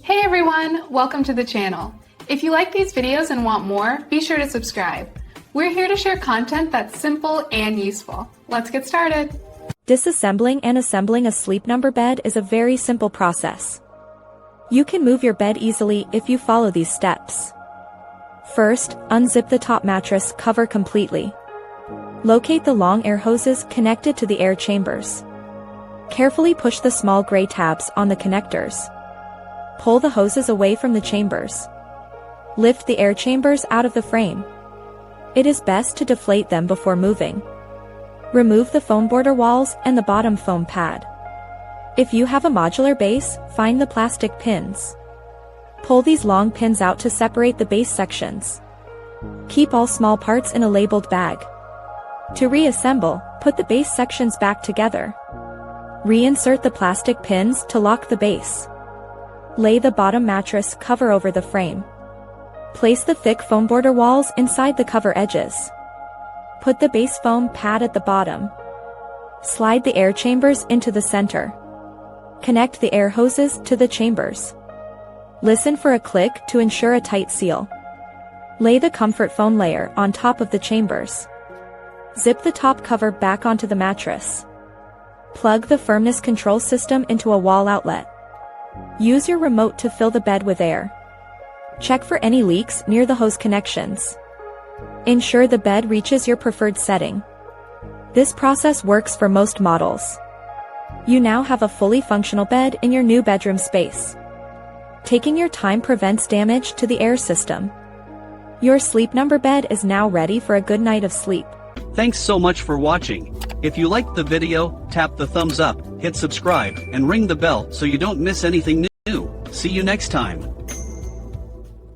Hey everyone, welcome to the channel. If you like these videos and want more, be sure to subscribe. We're here to share content that's simple and useful. Let's get started. Disassembling and assembling a sleep number bed is a very simple process. You can move your bed easily if you follow these steps. First, unzip the top mattress cover completely. Locate the long air hoses connected to the air chambers. Carefully push the small gray tabs on the connectors. Pull the hoses away from the chambers. Lift the air chambers out of the frame. It is best to deflate them before moving. Remove the foam border walls and the bottom foam pad. If you have a modular base, find the plastic pins. Pull these long pins out to separate the base sections. Keep all small parts in a labeled bag. To reassemble, put the base sections back together. Reinsert the plastic pins to lock the base. Lay the bottom mattress cover over the frame. Place the thick foam border walls inside the cover edges. Put the base foam pad at the bottom. Slide the air chambers into the center. Connect the air hoses to the chambers. Listen for a click to ensure a tight seal. Lay the comfort foam layer on top of the chambers. Zip the top cover back onto the mattress. Plug the firmness control system into a wall outlet. Use your remote to fill the bed with air. Check for any leaks near the hose connections. Ensure the bed reaches your preferred setting. This process works for most models. You now have a fully functional bed in your new bedroom space. Taking your time prevents damage to the air system. Your sleep number bed is now ready for a good night of sleep. Thanks so much for watching. If you liked the video, tap the thumbs up, hit subscribe, and ring the bell so you don't miss anything new. See you next time.